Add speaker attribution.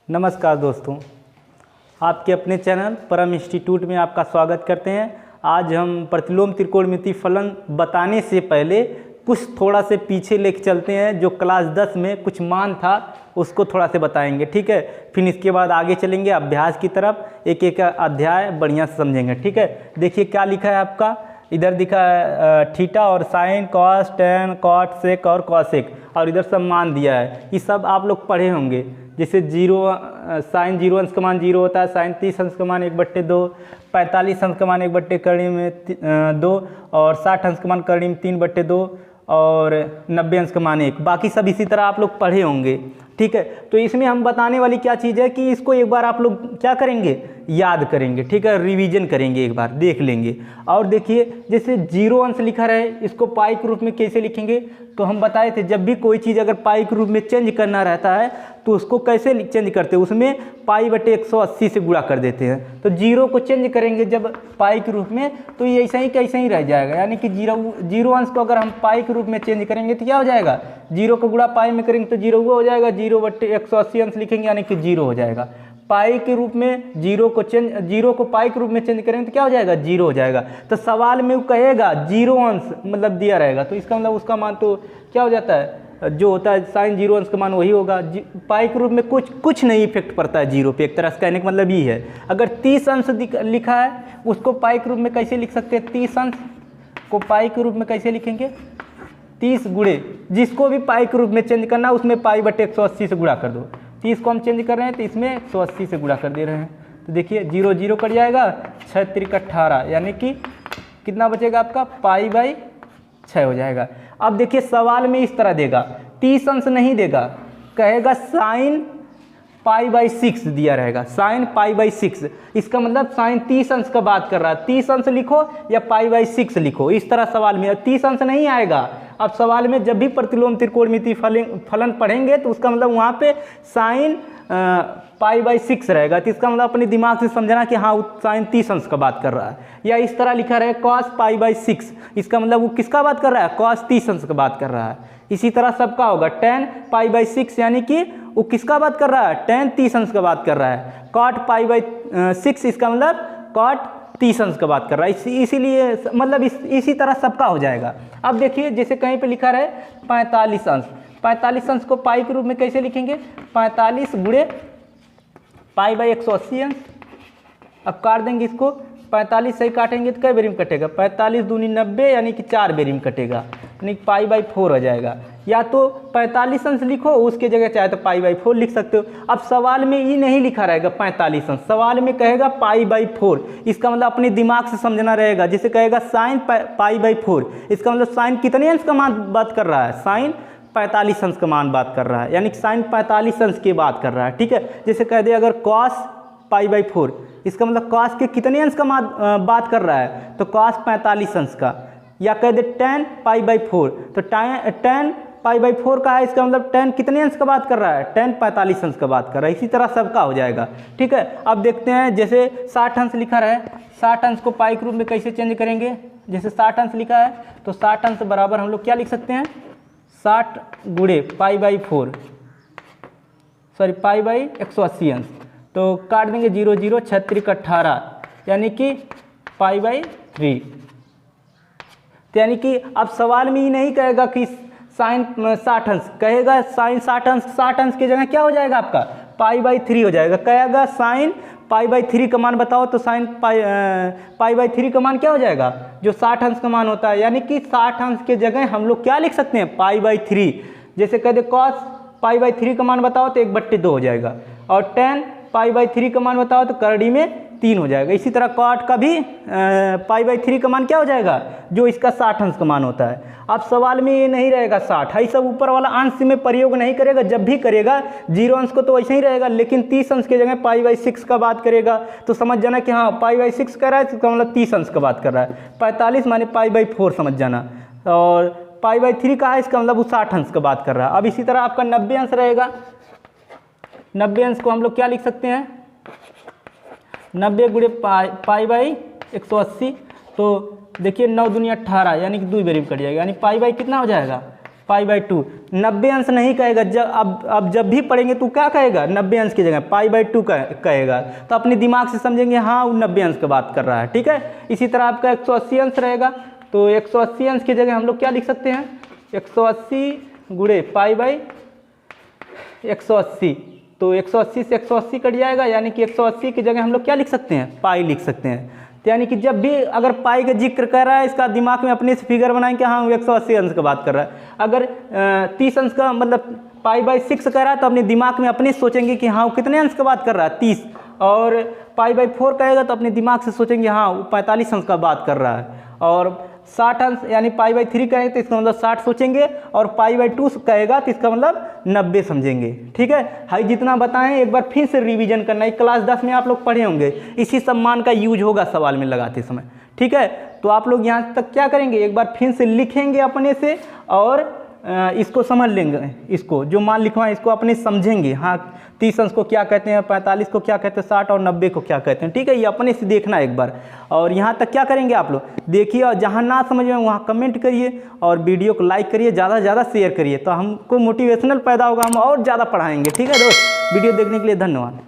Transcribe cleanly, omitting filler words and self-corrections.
Speaker 1: नमस्कार दोस्तों, आपके अपने चैनल परम इंस्टीट्यूट में आपका स्वागत करते हैं। आज हम प्रतिलोम त्रिकोणमितीय फलन बताने से पहले कुछ थोड़ा से पीछे लेके चलते हैं। जो क्लास 10 में कुछ मान था उसको थोड़ा से बताएंगे, ठीक है। फिर इसके बाद आगे चलेंगे अभ्यास की तरफ, एक एक अध्याय बढ़िया से समझेंगे, ठीक है। देखिए क्या लिखा है आपका, इधर दिखा है थीटा और साइन, कॉस, टेन, कॉट, सेक और कॉसेक, और इधर सब मान दिया है। ये सब आप लोग पढ़े होंगे। जैसे साइन 0 अंश का मान 0 होता है, साइन 30 अंश का मान 1/2, 45 अंश का मान 1/2 करणी में 2, और 60 अंश का मान करणी में 3/2, और 90 अंश का मान 1। बाकी सब इसी तरह आप लोग पढ़े होंगे, ठीक है। तो इसमें हम बताने वाली क्या चीज़ है कि इसको एक बार आप लोग क्या करेंगे, याद करेंगे, ठीक है, रिवीजन करेंगे, एक बार देख लेंगे। और देखिए जैसे 0 अंश लिखा रहे, इसको पाई के रूप में कैसे लिखेंगे, तो हम बताए थे जब भी कोई चीज़ अगर पाई के रूप में चेंज करना रहता है तो उसको कैसे चेंज करते हैं, उसमें पाई/180 से गुणा कर देते हैं। तो 0 को चेंज करेंगे जब पाई के रूप में, तो ये ऐसा ही कैसे ही रह जाएगा। यानी कि 0 अंश को अगर हम पाई के रूप में चेंज करेंगे तो क्या हो जाएगा, 0 को गुणा पाई में करेंगे तो 0 हो जाएगा, 0/180 अंश लिखेंगे यानी कि 0 हो जाएगा। पाई के रूप में 0 को पाई के रूप में चेंज करेंगे तो क्या हो जाएगा, 0 हो जाएगा। तो सवाल में वो कहेगा 0 अंश मतलब दिया रहेगा, तो इसका मतलब उसका मान तो क्या हो जाता है, जो होता है साइन 0 अंश का मान वही होगा। पाई के रूप में कुछ नहीं इफेक्ट पड़ता है 0 पे, एक तरह से कहने का मतलब ये है। अगर 30 अंश लिखा है उसको पाई के रूप में कैसे लिख सकते हैं, 30 अंश को पाई के रूप में कैसे लिखेंगे, 30 गुणे जिसको भी पाई के रूप में चेंज करना उसमें पाई/180 से गुणा कर दो। 30 को हम चेंज कर रहे हैं तो इसमें 180 से गुणा कर दे रहे हैं। तो देखिए 0 0 कट जाएगा, 6 3 18, यानी कि कितना बचेगा आपका, पाई/6 हो जाएगा। अब देखिए सवाल में इस तरह देगा, 30 अंश नहीं देगा, कहेगा साइन पाई/6 दिया रहेगा, साइन पाई/6। इसका मतलब साइन 30 अंश का बात कर रहा है, 30 अंश लिखो या पाई/6 लिखो, इस तरह सवाल में 30 अंश नहीं आएगा। अब सवाल में जब भी प्रतिलोम त्रिकोणमितीय फलन पढ़ेंगे तो उसका मतलब वहाँ पे साइन पाई/6 रहेगा। तो इसका मतलब अपने दिमाग से समझना कि हाँ साइन 30 अंश का बात कर रहा है। या इस तरह लिखा रहे कॉस पाई/6, इसका मतलब वो किसका बात कर रहा है, कॉस 30 अंश का बात कर रहा है। इसी तरह सबका होगा टेन पाई/6, यानी कि वो किसका बात कर रहा है, टेन 30 अंश का बात कर रहा है। कॉट पाई/6, इसका मतलब कॉट 30 अंश का बात कर रहा है। इसीलिए मतलब इसी तरह सबका हो जाएगा। अब देखिए जैसे कहीं पे लिखा रहे 45 अंश, 45 अंश को पाई के रूप में कैसे लिखेंगे, 45 गुणे पाई/180 अंश। अब काट देंगे इसको, 45 सही काटेंगे तो कई बेरी में कटेगा, 45 दूनी 90, यानी कि 4 बेरी में कटेगा, यानी पाई/4 हो जाएगा। या तो 45 अंश लिखो, उसके जगह चाहे तो पाई/4 लिख सकते हो। अब सवाल में ये नहीं लिखा रहेगा 45 अंश, सवाल में कहेगा पाई/4। इसका मतलब अपने दिमाग से समझना रहेगा। जैसे कहेगा साइन पाई/4, इसका मतलब साइन कितने अंश का मान बात कर रहा है, साइन 45 अंश का मान बात कर रहा है, यानी कि साइन 45 अंश की बात कर रहा है, ठीक है। जैसे कह दे अगर कॉस पाई/4, इसका मतलब कॉस के कितने अंश का बात कर रहा है, तो कॉस 45 अंश का। या कह दे टेन पाई/4, तो टेन पाई/4 का है, इसका मतलब टेन कितने अंश का बात कर रहा है, टेन 45 अंश का बात कर रहा है। इसी तरह सबका हो जाएगा, ठीक है। अब देखते हैं जैसे 60 अंश लिखा रहा है, 60 अंश को पाई के रूप में कैसे चेंज करेंगे। जैसे 60 अंश लिखा है तो 60 अंश बराबर हम लोग क्या लिख सकते हैं, 60 गुणे पाई/4, सॉरी पाई/180 अंश। तो काट देंगे 0 0, 6 3 18, यानी कि पाई/3। तो यानी कि अब सवाल में ही नहीं कहेगा कि साइन 60 अंश, कहेगा साइन 60 अंश, 60 अंश की जगह क्या हो जाएगा आपका, पाई/3 हो जाएगा। कहेगा साइन पाई/3 का मान बताओ, तो साइन पाई/3 का मान क्या हो जाएगा, जो 60 अंश का मान होता है। यानी कि 60 अंश के जगह हम लोग क्या लिख सकते हैं, पाई/3। जैसे कह दे कॉस पाई/3 का मान बताओ तो 1/2 हो जाएगा, और टेन पाई/3 का मान बताओ तो करड़ी में 3 हो जाएगा। इसी तरह कॉट का भी पाई/3 का मान क्या हो जाएगा, जो इसका 60 अंश का मान होता है। अब सवाल में ये नहीं रहेगा 60, है सब ऊपर वाला अंश में प्रयोग नहीं करेगा। जब भी करेगा 0 अंश को तो वैसे ही रहेगा, लेकिन 30 अंश की जगह पाई/6 का बात करेगा, तो समझ जाना कि हाँ पाई/6 कर रहा है, इसका मतलब 30 अंश का बात कर रहा है। 45 माने पाई/4 समझ जाना, और पाई/3 का है, इसका मतलब वो 60 अंश का बात कर रहा है। अब इसी तरह आपका 90 अंश रहेगा, 90 अंश को हम लोग क्या लिख सकते हैं, 90 गुणे पाई/180। तो देखिए 9 दूनी 18, यानी कि 2 बेरी में कट जाएगा, यानी पाई/कितना हो जाएगा, π/2। 90 अंश नहीं कहेगा, अब जब भी पढ़ेंगे तो क्या कहेगा, 90 अंश की जगह π/2 कहेगा, तो अपने दिमाग से समझेंगे हाँ वो 90 अंश की बात कर रहा है। ठीक है, इसी तरह आपका 180 अंश रहेगा, तो 180 अंश की जगह हम लोग क्या लिख सकते हैं, 180 गुणे π/180, तो 180 से 180 कट जाएगा, यानी कि 180 की जगह हम लोग क्या लिख सकते हैं, पाई लिख सकते हैं। तो यानी कि जब भी अगर पाई का जिक्र कर रहा है, इसका दिमाग में अपने से फिगर बनाएंगे, हाँ वो 180 अंश का बात कर रहा है। अगर 30 अंश का मतलब π/6 कर रहा है, तो अपने दिमाग में अपने सोचेंगे कि हाँ वो कितने अंश का बात कर रहा है, 30, और π/4 कहेगा तो अपने दिमाग से सोचेंगे हाँ वो 45 अंश का बात कर रहा है, और 60 अंश यानी π/3 कहेंगे तो इसका मतलब 60 सोचेंगे, और π/2 कहेगा तो इसका मतलब 90 समझेंगे। ठीक है, हाई जितना बताएं एक बार फिर से रिवीजन करना है, क्लास 10 में आप लोग पढ़े होंगे, इसी सम्मान का यूज होगा सवाल में लगाते समय। ठीक है, तो आप लोग यहाँ तक क्या करेंगे, एक बार फिर से लिखेंगे अपने से, और इसको समझ लेंगे, इसको जो मान लिखवाएं इसको अपने समझेंगे, हाँ 30 अंश को क्या कहते हैं, 45 को क्या कहते हैं, 60 और 90 को क्या कहते हैं। ठीक है, ये अपने से देखना एक बार, और यहाँ तक क्या करेंगे आप लोग देखिए, और जहाँ ना समझ में वहाँ कमेंट करिए, और वीडियो को लाइक करिए, ज़्यादा से ज़्यादा शेयर करिए, तो हमको मोटिवेशनल पैदा होगा, हम और ज़्यादा पढ़ाएंगे। ठीक है दोस्त, वीडियो देखने के लिए धन्यवाद।